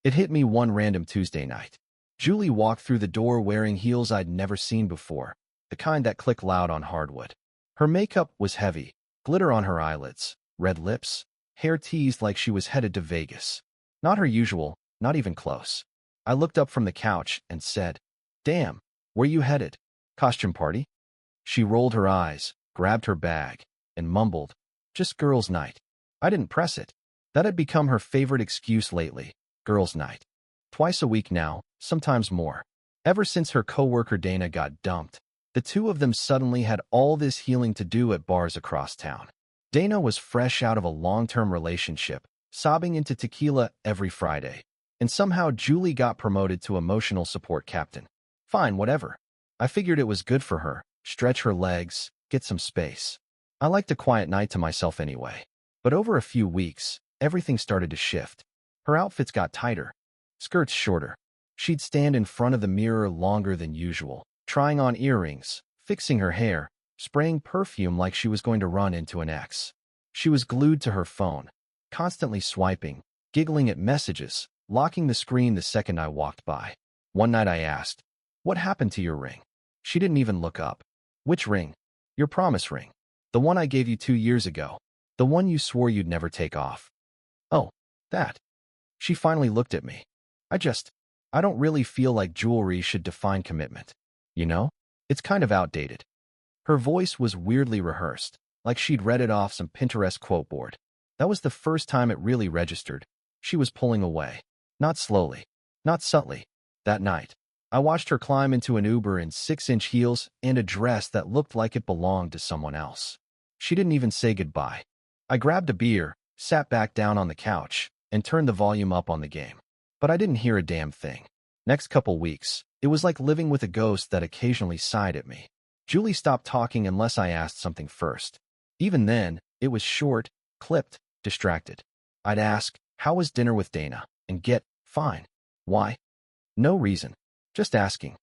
It hit me one random Tuesday night. Julie walked through the door wearing heels I'd never seen before, the kind that click loud on hardwood. Her makeup was heavy, glitter on her eyelids, red lips, hair teased like she was headed to Vegas. Not her usual, not even close. I looked up from the couch and said, "Damn, where you headed? Costume party?" She rolled her eyes, grabbed her bag, and mumbled, "Just girls' night." I didn't press it. That had become her favorite excuse lately, girls' night. Twice a week now, sometimes more. Ever since her coworker Dana got dumped, the two of them suddenly had all this healing to do at bars across town. Dana was fresh out of a long-term relationship, sobbing into tequila every Friday. And somehow Julie got promoted to emotional support captain. Fine, whatever. I figured it was good for her, stretch her legs, get some space. I liked a quiet night to myself anyway. But over a few weeks, everything started to shift. Her outfits got tighter, skirts shorter. She'd stand in front of the mirror longer than usual, trying on earrings, fixing her hair, spraying perfume like she was going to run into an ex. She was glued to her phone, constantly swiping, giggling at messages, locking the screen the second I walked by. One night I asked, "What happened to your ring?" She didn't even look up. "Which ring?" "Your promise ring. The one I gave you 2 years ago. The one you swore you'd never take off." "Oh, that." She finally looked at me. I don't really feel like jewelry should define commitment. You know? It's kind of outdated." Her voice was weirdly rehearsed, like she'd read it off some Pinterest quote board. That was the first time it really registered. She was pulling away. Not slowly, not subtly. That night, I watched her climb into an Uber in 6-inch heels and a dress that looked like it belonged to someone else. She didn't even say goodbye. I grabbed a beer, sat back down on the couch, and turned the volume up on the game. But I didn't hear a damn thing. Next couple weeks, it was like living with a ghost that occasionally sighed at me. Julie stopped talking unless I asked something first. Even then, it was short, clipped, distracted. I'd ask, "How was dinner with Dana?" and get, "Fine." Why? No reason. Just asking.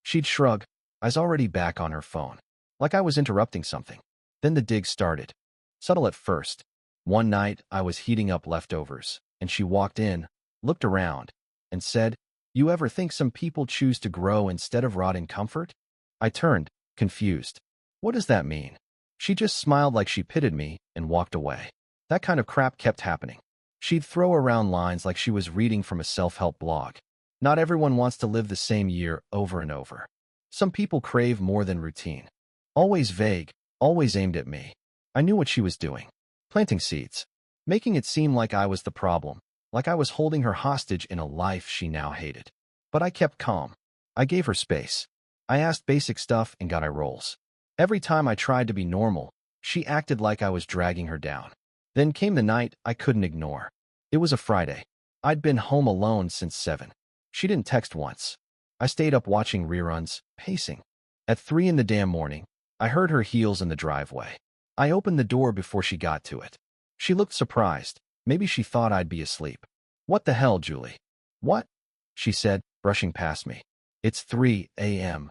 She'd shrug, eyes already back on her phone, like I was interrupting something. Then the dig started. Subtle at first. One night, I was heating up leftovers, and she walked in, looked around, and said, "You ever think some people choose to grow instead of rot in comfort?" I turned, confused. What does that mean? She just smiled like she pitied me and walked away. That kind of crap kept happening. She'd throw around lines like she was reading from a self-help blog. Not everyone wants to live the same year over and over. Some people crave more than routine. Always vague, always aimed at me. I knew what she was doing. Planting seeds. Making it seem like I was the problem, like I was holding her hostage in a life she now hated. But I kept calm. I gave her space. I asked basic stuff and got eye rolls. Every time I tried to be normal, she acted like I was dragging her down. Then came the night I couldn't ignore. It was a Friday. I'd been home alone since 7. She didn't text once. I stayed up watching reruns, pacing. At 3 in the damn morning, I heard her heels in the driveway. I opened the door before she got to it. She looked surprised. Maybe she thought I'd be asleep. "What the hell, Julie?" "What?" she said, brushing past me. "It's 3 a.m.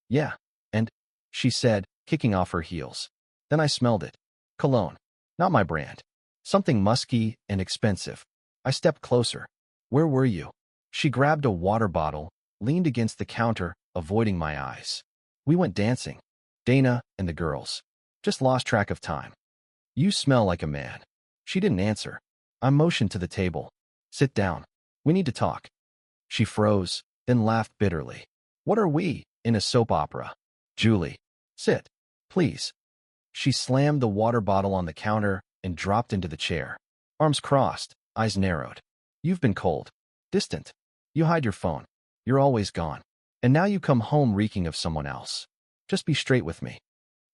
"Yeah, and," she said, kicking off her heels. Then I smelled it. Cologne. Not my brand. Something musky and expensive. I stepped closer. "Where were you?" She grabbed a water bottle, leaned against the counter, avoiding my eyes. "We went dancing. Dana and the girls. Just lost track of time." "You smell like a man." She didn't answer. I motioned to the table. "Sit down. We need to talk." She froze, then laughed bitterly. "What are we, in a soap opera?" "Julie, sit, please." She slammed the water bottle on the counter and dropped into the chair. Arms crossed, eyes narrowed. "You've been cold. Distant. You hide your phone. You're always gone. And now you come home reeking of someone else. Just be straight with me."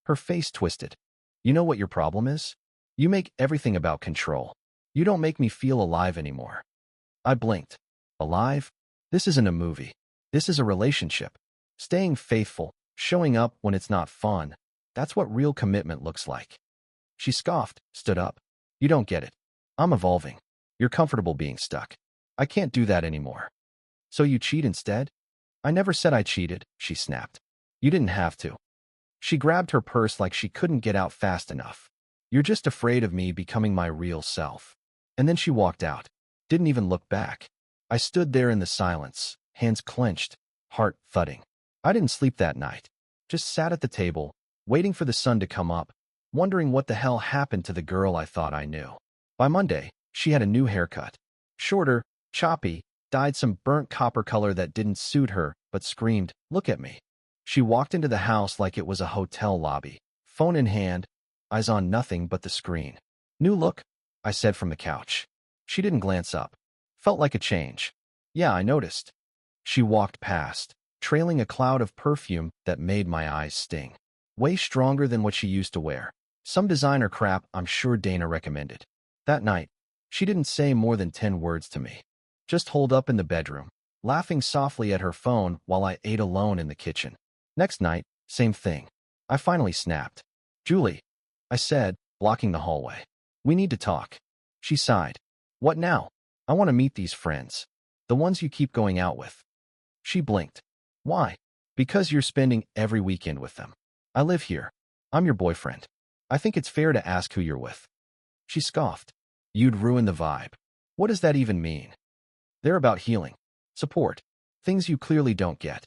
Her face twisted. "You know what your problem is? You make everything about control. You don't make me feel alive anymore." I blinked. Alive? This isn't a movie. This is a relationship. Staying faithful, showing up when it's not fun. That's what real commitment looks like. She scoffed, stood up. "You don't get it. I'm evolving. You're comfortable being stuck. I can't do that anymore." "So you cheat instead?" "I never said I cheated," she snapped. "You didn't have to." She grabbed her purse like she couldn't get out fast enough. "You're just afraid of me becoming my real self." And then she walked out. Didn't even look back. I stood there in the silence, hands clenched, heart thudding. I didn't sleep that night. Just sat at the table, waiting for the sun to come up, wondering what the hell happened to the girl I thought I knew. By Monday, she had a new haircut. Shorter, choppy, dyed some burnt copper color that didn't suit her, but screamed, "Look at me." She walked into the house like it was a hotel lobby, phone in hand, eyes on nothing but the screen. "New look?" I said from the couch. She didn't glance up. Felt like a change. "Yeah, I noticed." She walked past, trailing a cloud of perfume that made my eyes sting. Way stronger than what she used to wear. Some designer crap I'm sure Dana recommended. That night, she didn't say more than 10 words to me. Just holed up in the bedroom, laughing softly at her phone while I ate alone in the kitchen. Next night, same thing. I finally snapped. "Julie," I said, blocking the hallway. "We need to talk." She sighed. "What now?" "I want to meet these friends. The ones you keep going out with." She blinked. "Why?" "Because you're spending every weekend with them. I live here. I'm your boyfriend. I think it's fair to ask who you're with." She scoffed. "You'd ruin the vibe." "What does that even mean?" "They're about healing. Support. Things you clearly don't get."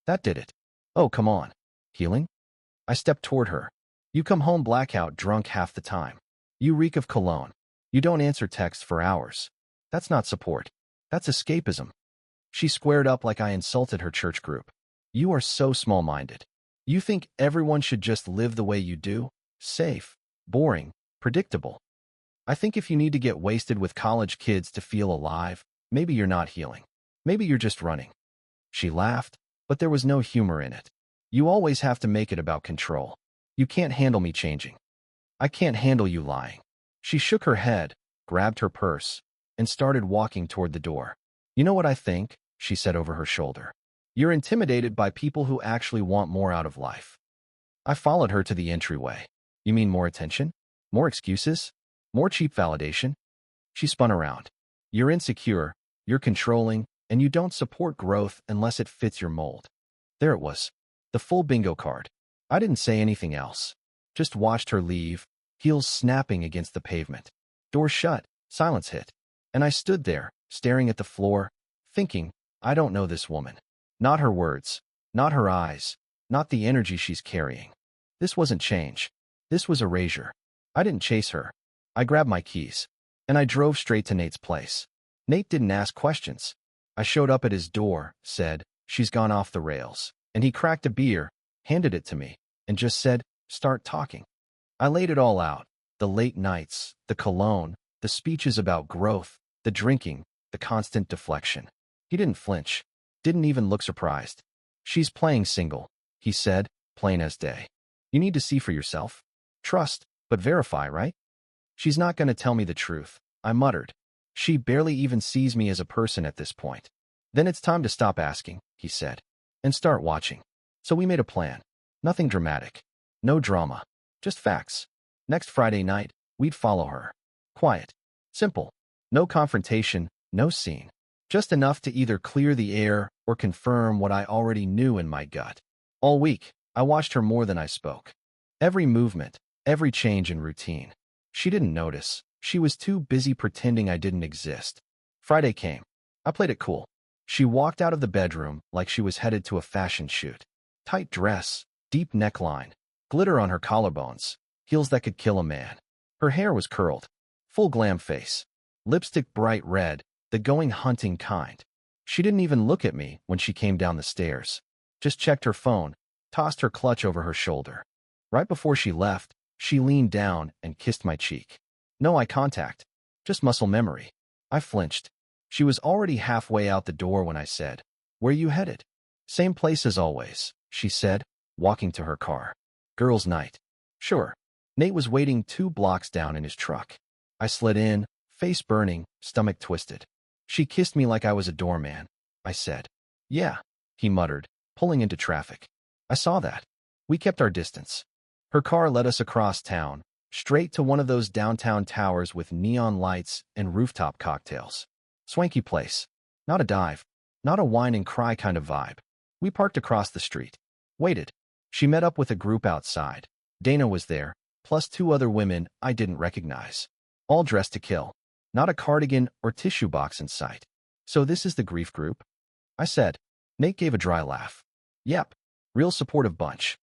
That did it. "Oh, come on. Healing?" I stepped toward her. "You come home blackout drunk half the time. You reek of cologne. You don't answer texts for hours. That's not support. That's escapism." She squared up like I insulted her church group. "You are so small-minded. You think everyone should just live the way you do? Safe, boring, predictable. I think if you need to get wasted with college kids to feel alive, maybe you're not healing. Maybe you're just running." She laughed, but there was no humor in it. "You always have to make it about control. You can't handle me changing. I can't handle you lying." She shook her head, grabbed her purse, and started walking toward the door. "You know what I think?" she said over her shoulder. "You're intimidated by people who actually want more out of life." I followed her to the entryway. "You mean more attention? More excuses? More cheap validation?" She spun around. "You're insecure, you're controlling, and you don't support growth unless it fits your mold." There it was. The full bingo card. I didn't say anything else. Just watched her leave, heels snapping against the pavement. Door shut, silence hit. And I stood there, staring at the floor, thinking, I don't know this woman. Not her words, not her eyes, not the energy she's carrying. This wasn't change. This was erasure. I didn't chase her. I grabbed my keys. And I drove straight to Nate's place. Nate didn't ask questions. I showed up at his door, said, "She's gone off the rails." And he cracked a beer, handed it to me, and just said, "Start talking." I laid it all out. The late nights, the cologne, the speeches about growth, the drinking, the constant deflection. He didn't flinch. Didn't even look surprised. "She's playing single," he said, plain as day. "You need to see for yourself. Trust, but verify, right?" "She's not going to tell me the truth," I muttered. "She barely even sees me as a person at this point." "Then it's time to stop asking," he said, "and start watching." So we made a plan. Nothing dramatic. No drama. Just facts. Next Friday night, we'd follow her. Quiet. Simple. No confrontation, no scene. Just enough to either clear the air or confirm what I already knew in my gut. All week, I watched her more than I spoke. Every movement, every change in routine. She didn't notice. She was too busy pretending I didn't exist. Friday came. I played it cool. She walked out of the bedroom like she was headed to a fashion shoot. Tight dress, deep neckline, glitter on her collarbones, heels that could kill a man. Her hair was curled. Full glam face. Lipstick bright red, the going hunting kind. She didn't even look at me when she came down the stairs. Just checked her phone, tossed her clutch over her shoulder. Right before she left, she leaned down and kissed my cheek. No eye contact, just muscle memory. I flinched. She was already halfway out the door when I said, "Where you headed?" "Same place as always," she said, walking to her car. "Girls' night." "Sure." Nate was waiting 2 blocks down in his truck. I slid in, face burning, stomach twisted. "She kissed me like I was a doorman," I said. "Yeah," he muttered, pulling into traffic. "I saw that." We kept our distance. Her car led us across town, straight to one of those downtown towers with neon lights and rooftop cocktails. Swanky place. Not a dive. Not a wine and cry kind of vibe. We parked across the street. Waited. She met up with a group outside. Dana was there, plus 2 other women I didn't recognize. All dressed to kill. Not a cardigan or tissue box in sight. So this is the grief group? I said. Nate gave a dry laugh. Yep, real supportive bunch.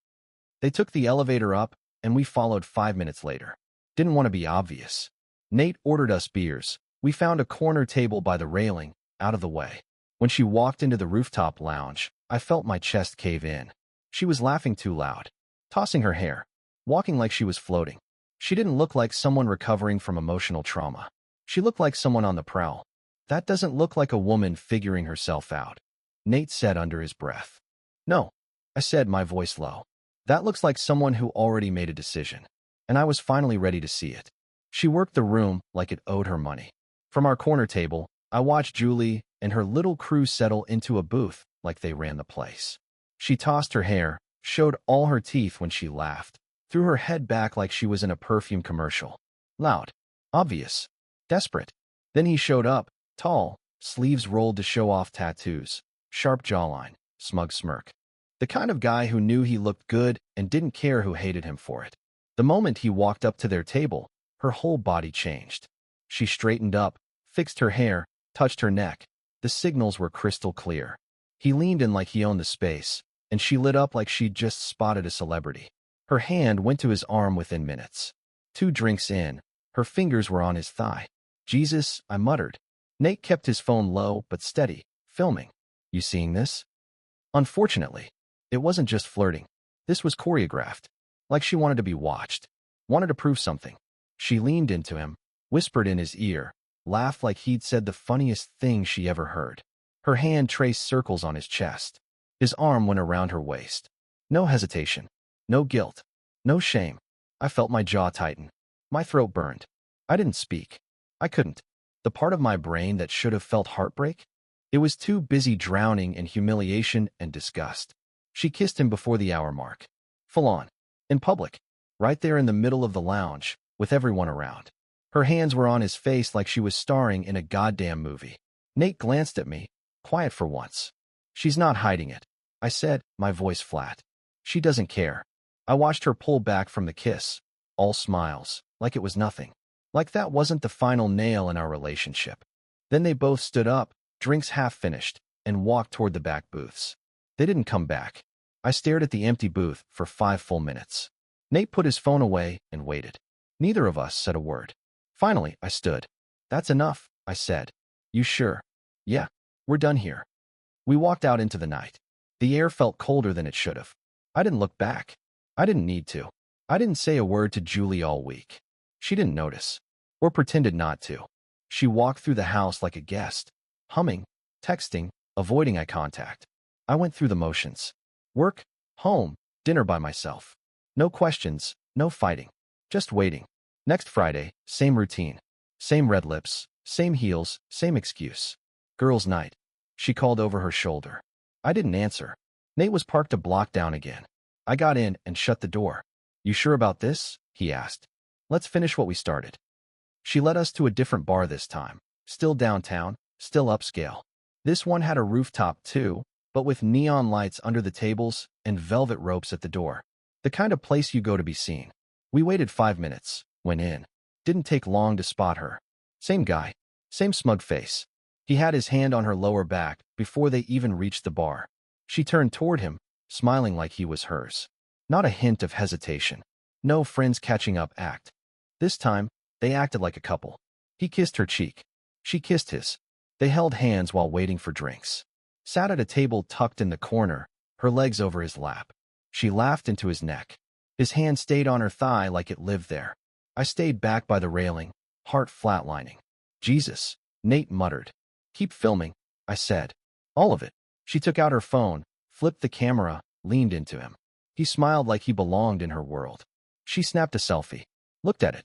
They took the elevator up, and we followed 5 minutes later. Didn't want to be obvious. Nate ordered us beers. We found a corner table by the railing, out of the way. When she walked into the rooftop lounge, I felt my chest cave in. She was laughing too loud, tossing her hair, walking like she was floating. She didn't look like someone recovering from emotional trauma. She looked like someone on the prowl. That doesn't look like a woman figuring herself out, Nate said under his breath. No, I said, my voice low. That looks like someone who already made a decision. And I was finally ready to see it. She worked the room like it owed her money. From our corner table, I watched Julie and her little crew settle into a booth like they ran the place. She tossed her hair, showed all her teeth when she laughed, threw her head back like she was in a perfume commercial. Loud, obvious, desperate. Then he showed up, tall, sleeves rolled to show off tattoos, sharp jawline, smug smirk. The kind of guy who knew he looked good and didn't care who hated him for it. The moment he walked up to their table, her whole body changed. She straightened up, fixed her hair, touched her neck. The signals were crystal clear. He leaned in like he owned the space, and she lit up like she'd just spotted a celebrity. Her hand went to his arm within minutes. 2 drinks in, her fingers were on his thigh. Jesus, I muttered. Nate kept his phone low but steady, filming. You seeing this? Unfortunately, it wasn't just flirting. This was choreographed. Like she wanted to be watched. Wanted to prove something. She leaned into him, whispered in his ear, laughed like he'd said the funniest thing she ever heard. Her hand traced circles on his chest. His arm went around her waist. No hesitation. No guilt. No shame. I felt my jaw tighten. My throat burned. I didn't speak. I couldn't. The part of my brain that should have felt heartbreak? It was too busy drowning in humiliation and disgust. She kissed him before the hour mark. Full on. In public. Right there in the middle of the lounge, with everyone around. Her hands were on his face like she was starring in a goddamn movie. Nate glanced at me, quiet for once. She's not hiding it, I said, my voice flat. She doesn't care. I watched her pull back from the kiss, all smiles, like it was nothing. Like that wasn't the final nail in our relationship. Then they both stood up, drinks half finished, and walked toward the back booths. They didn't come back. I stared at the empty booth for 5 full minutes. Nate put his phone away and waited. Neither of us said a word. Finally, I stood. That's enough, I said. You sure? Yeah, we're done here. We walked out into the night. The air felt colder than it should have. I didn't look back. I didn't need to. I didn't say a word to Julie all week. She didn't notice, or pretended not to. She walked through the house like a guest, humming, texting, avoiding eye contact. I went through the motions. Work, home, dinner by myself. No questions, no fighting. Just waiting. Next Friday, same routine. Same red lips, same heels, same excuse. Girls' night. She called over her shoulder. I didn't answer. Nate was parked a block down again. I got in and shut the door. You sure about this? He asked. Let's finish what we started. She led us to a different bar this time. Still downtown, still upscale. This one had a rooftop too, but with neon lights under the tables and velvet ropes at the door. The kind of place you go to be seen. We waited 5 minutes, went in. Didn't take long to spot her. Same guy, same smug face. He had his hand on her lower back before they even reached the bar. She turned toward him, smiling like he was hers. Not a hint of hesitation. No friends catching up act. This time, they acted like a couple. He kissed her cheek. She kissed his. They held hands while waiting for drinks. Sat at a table tucked in the corner, her legs over his lap. She laughed into his neck. His hand stayed on her thigh like it lived there. I stayed back by the railing, heart flatlining. Jesus, Nate muttered. Keep filming, I said. All of it. She took out her phone, flipped the camera, leaned into him. He smiled like he belonged in her world. She snapped a selfie, looked at it,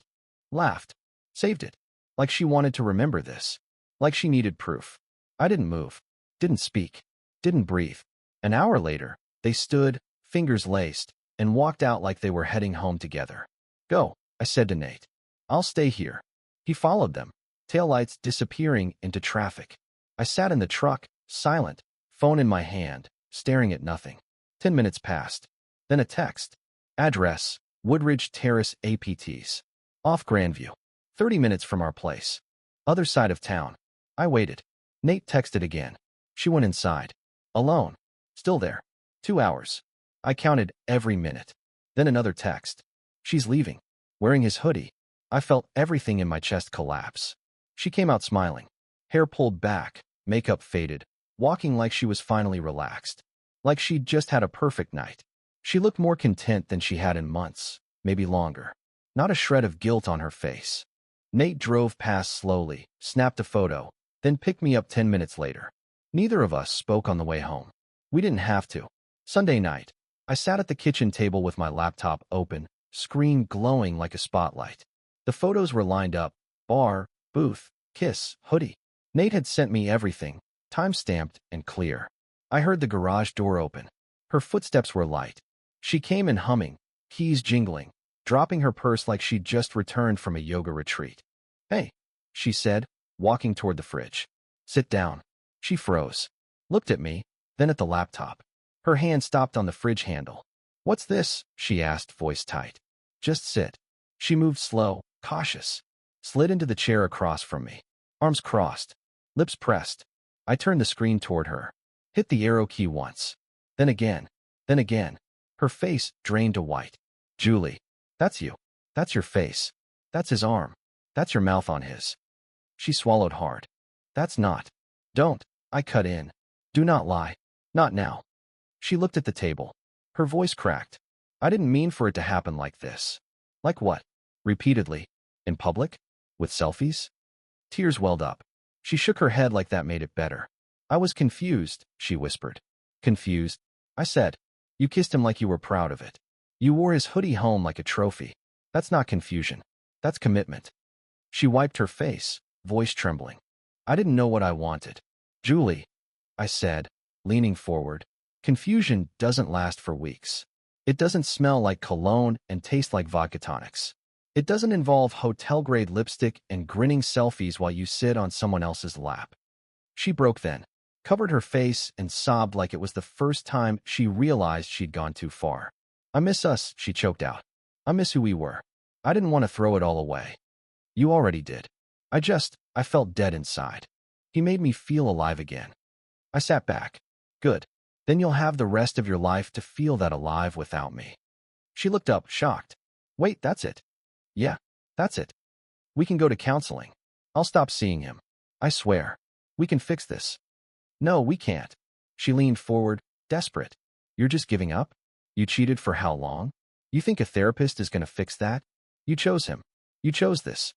laughed, saved it. Like she wanted to remember this. Like she needed proof. I didn't move, didn't speak, didn't breathe. An hour later, they stood, fingers laced, and walked out like they were heading home together. Go, I said to Nate. I'll stay here. He followed them, taillights disappearing into traffic. I sat in the truck, silent, phone in my hand, staring at nothing. 10 minutes passed. Then a text. Address, Woodridge Terrace APTs. Off Grandview. 30 minutes from our place. Other side of town. I waited. Nate texted again. She went inside. Alone. Still there. 2 hours. I counted every minute. Then another text. She's leaving. Wearing his hoodie. I felt everything in my chest collapse. She came out smiling. Hair pulled back, makeup faded, walking like she was finally relaxed. Like she'd just had a perfect night. She looked more content than she had in months, maybe longer. Not a shred of guilt on her face. Nate drove past slowly, snapped a photo, then picked me up 10 minutes later. Neither of us spoke on the way home. We didn't have to. Sunday night, I sat at the kitchen table with my laptop open, screen glowing like a spotlight. The photos were lined up: bar, booth, kiss, hoodie. Nate had sent me everything, time-stamped and clear. I heard the garage door open. Her footsteps were light. She came in humming, keys jingling, dropping her purse like she'd just returned from a yoga retreat. "Hey," she said, walking toward the fridge. "Sit down." She froze, looked at me, then at the laptop. Her hand stopped on the fridge handle. "What's this?" she asked, voice tight. "Just sit." She moved slow, cautious, slid into the chair across from me. Arms crossed, lips pressed. I turned the screen toward her, hit the arrow key once. Then again, then again. Her face drained to white. "Julie, that's you. That's your face. That's his arm. That's your mouth on his." She swallowed hard. "That's not." "Don't," I cut in. "Do not lie. Not now." She looked at the table. Her voice cracked. "I didn't mean for it to happen like this." "Like what?" Repeatedly. "In public? With selfies?" Tears welled up. She shook her head like that made it better. "I was confused," she whispered. "Confused?" I said. "You kissed him like you were proud of it. You wore his hoodie home like a trophy. That's not confusion. That's commitment." She wiped her face, voice trembling. "I didn't know what I wanted." "Julie," I said, leaning forward, "confusion doesn't last for weeks. It doesn't smell like cologne and taste like vodka tonics. It doesn't involve hotel-grade lipstick and grinning selfies while you sit on someone else's lap." She broke then, covered her face, and sobbed like it was the first time she realized she'd gone too far. "I miss us," she choked out. "I miss who we were. I didn't want to throw it all away." "You already did." I felt dead inside. He made me feel alive again. I sat back. "Good. Then you'll have the rest of your life to feel that alive without me." She looked up, shocked. "Wait, that's it?" "Yeah, that's it. We can go to counseling. I'll stop seeing him. I swear. We can fix this." "No, we can't." She leaned forward, desperate. "You're just giving up? You cheated for how long? You think a therapist is going to fix that? You chose him. You chose this."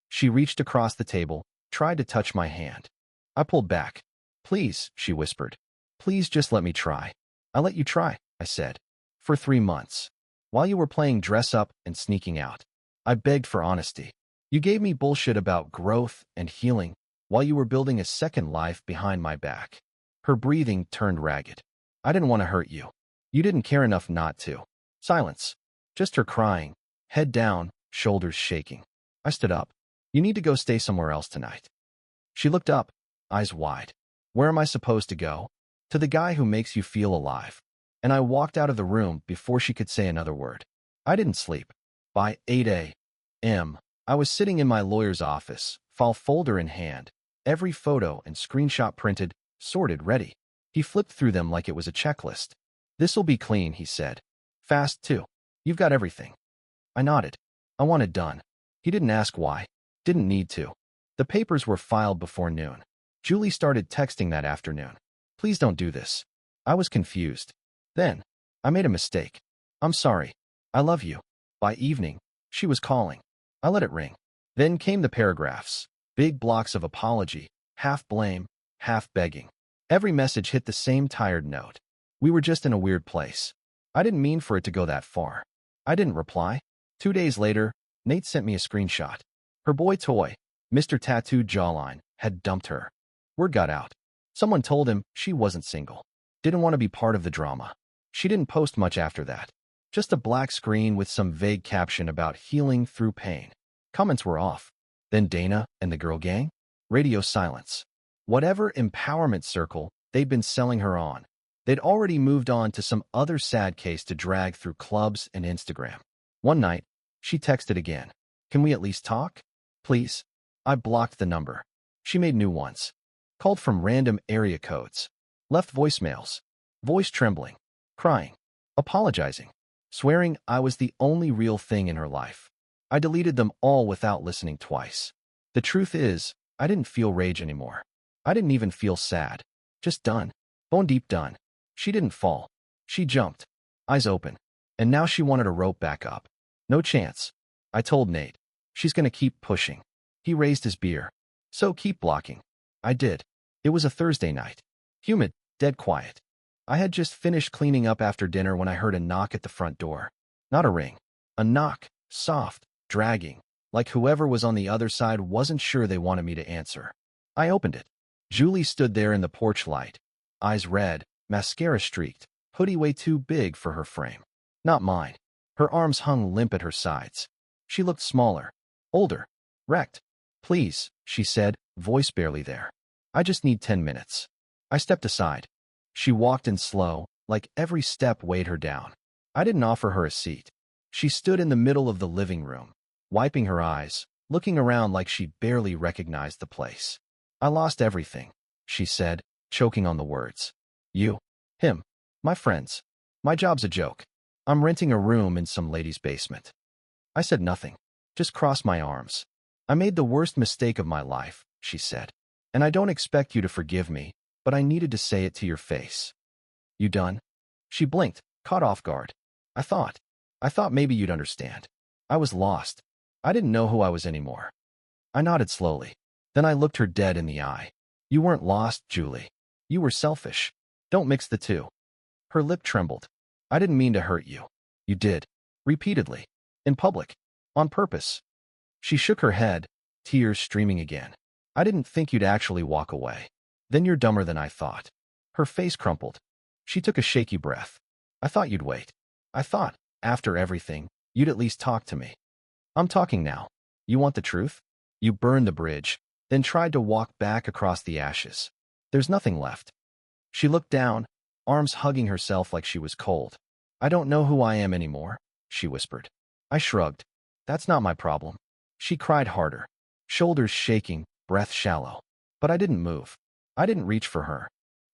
She reached across the table, tried to touch my hand. I pulled back. "Please," she whispered. "Please just let me try." "I let you try," I said. "For 3 months. While you were playing dress-up and sneaking out. I begged for honesty. You gave me bullshit about growth and healing while you were building a second life behind my back." Her breathing turned ragged. "I didn't want to hurt you. You didn't care enough not to." Silence. Just her crying, head down, shoulders shaking. I stood up. "You need to go stay somewhere else tonight." She looked up, eyes wide. "Where am I supposed to go?" "To the guy who makes you feel alive." And I walked out of the room before she could say another word. I didn't sleep. By 8 a.m., I was sitting in my lawyer's office, file folder in hand, every photo and screenshot printed, sorted, ready. He flipped through them like it was a checklist. "This'll be clean," he said. "Fast, too. You've got everything." I nodded. I wanted done. He didn't ask why. Didn't need to. The papers were filed before noon. Julie started texting that afternoon. "Please don't do this." I was confused. Then, "I made a mistake. I'm sorry. I love you." By evening, she was calling. I let it ring. Then came the paragraphs. Big blocks of apology, half blame, half begging. Every message hit the same tired note. We were just in a weird place. I didn't mean for it to go that far. I didn't reply. 2 days later, Nate sent me a screenshot. Her boy toy, Mr. Tattooed Jawline, had dumped her. Word got out. Someone told him she wasn't single. Didn't want to be part of the drama. She didn't post much after that. Just a black screen with some vague caption about healing through pain. Comments were off. Then Dana and the girl gang? Radio silence. Whatever empowerment circle they'd been selling her on, they'd already moved on to some other sad case to drag through clubs and Instagram. One night, she texted again. "Can we at least talk? Please?" I blocked the number. She made new ones. Called from random area codes. Left voicemails. Voice trembling. Crying. Apologizing. Swearing I was the only real thing in her life. I deleted them all without listening twice. The truth is, I didn't feel rage anymore. I didn't even feel sad. Just done. Bone deep done. She didn't fall. She jumped. Eyes open. And now she wanted a rope back up. No chance. I told Nate. She's gonna keep pushing. He raised his beer. So keep blocking. I did. It was a Thursday night. Humid, dead quiet. I had just finished cleaning up after dinner when I heard a knock at the front door. Not a ring. A knock. Soft. Dragging. Like whoever was on the other side wasn't sure they wanted me to answer. I opened it. Julie stood there in the porch light. Eyes red, mascara streaked, hoodie way too big for her frame. Not mine. Her arms hung limp at her sides. She looked smaller. Older. Wrecked. Please, she said, voice barely there. I just need 10 minutes. I stepped aside. She walked in slow, like every step weighed her down. I didn't offer her a seat. She stood in the middle of the living room, wiping her eyes, looking around like she barely recognized the place. I lost everything, she said, choking on the words. You. Him. My friends. My job's a joke. I'm renting a room in some lady's basement. I said nothing. Just crossed my arms. I made the worst mistake of my life, she said. And I don't expect you to forgive me, but I needed to say it to your face. You done? She blinked, caught off guard. I thought maybe you'd understand. I was lost. I didn't know who I was anymore. I nodded slowly. Then I looked her dead in the eye. You weren't lost, Julie. You were selfish. Don't mix the two. Her lip trembled. I didn't mean to hurt you. You did. Repeatedly. In public. On purpose. She shook her head, tears streaming again. I didn't think you'd actually walk away. Then you're dumber than I thought. Her face crumpled. She took a shaky breath. I thought you'd wait. I thought, after everything, you'd at least talk to me. I'm talking now. You want the truth? You burned the bridge, then tried to walk back across the ashes. There's nothing left. She looked down, arms hugging herself like she was cold. I don't know who I am anymore, she whispered. I shrugged. That's not my problem. She cried harder, shoulders shaking, breath shallow. But I didn't move. I didn't reach for her.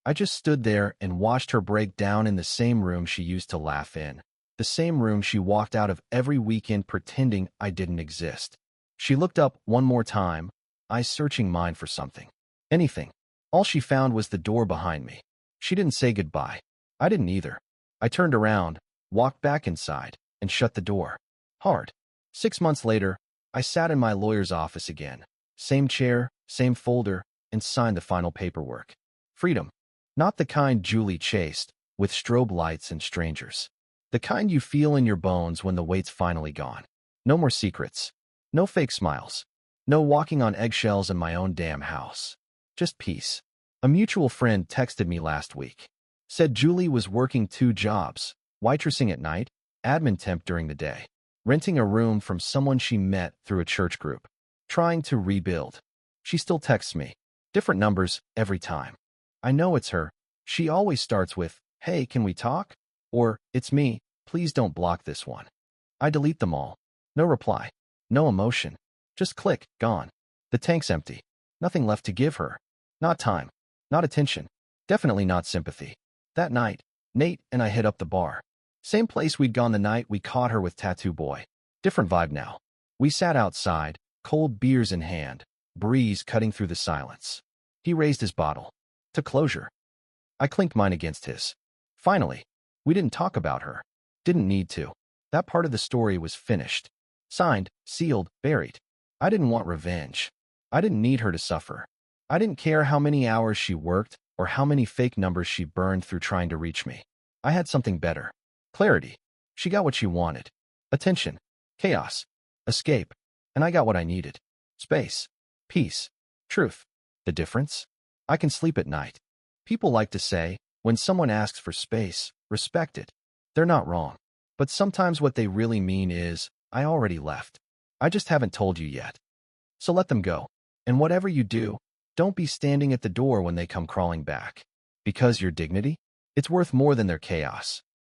I just stood there and watched her break down in the same room she used to laugh in. The same room she walked out of every weekend pretending I didn't exist. She looked up one more time, eyes searching mine for something. Anything. All she found was the door behind me. She didn't say goodbye. I didn't either. I turned around, walked back inside, and shut the door. Hard. 6 months later, I sat in my lawyer's office again. Same chair, same folder, and signed the final paperwork. Freedom. Not the kind Julie chased, with strobe lights and strangers. The kind you feel in your bones when the weight's finally gone. No more secrets. No fake smiles. No walking on eggshells in my own damn house. Just peace. A mutual friend texted me last week. Said Julie was working 2 jobs, waitressing at night, admin temp during the day, renting a room from someone she met through a church group, trying to rebuild. She still texts me. Different numbers every time. I know it's her. She always starts with, hey, can we talk? Or, it's me, please don't block this one. I delete them all. No reply. No emotion. Just click, gone. The tank's empty. Nothing left to give her. Not time. Not attention. Definitely not sympathy. That night, Nate and I hit up the bar. Same place we'd gone the night we caught her with Tattoo Boy. Different vibe now. We sat outside, cold beers in hand, breeze cutting through the silence. He raised his bottle. To closure. I clinked mine against his. Finally. We didn't talk about her. Didn't need to. That part of the story was finished. Signed, sealed, buried. I didn't want revenge. I didn't need her to suffer. I didn't care how many hours she worked or how many fake numbers she burned through trying to reach me. I had something better. Clarity. She got what she wanted. Attention. Chaos. Escape. And I got what I needed. Space. Peace. Truth. The difference? I can sleep at night. People like to say, when someone asks for space, respect it. They're not wrong. But sometimes what they really mean is, I already left. I just haven't told you yet. So let them go. And whatever you do, don't be standing at the door when they come crawling back. Because your dignity? It's worth more than their chaos.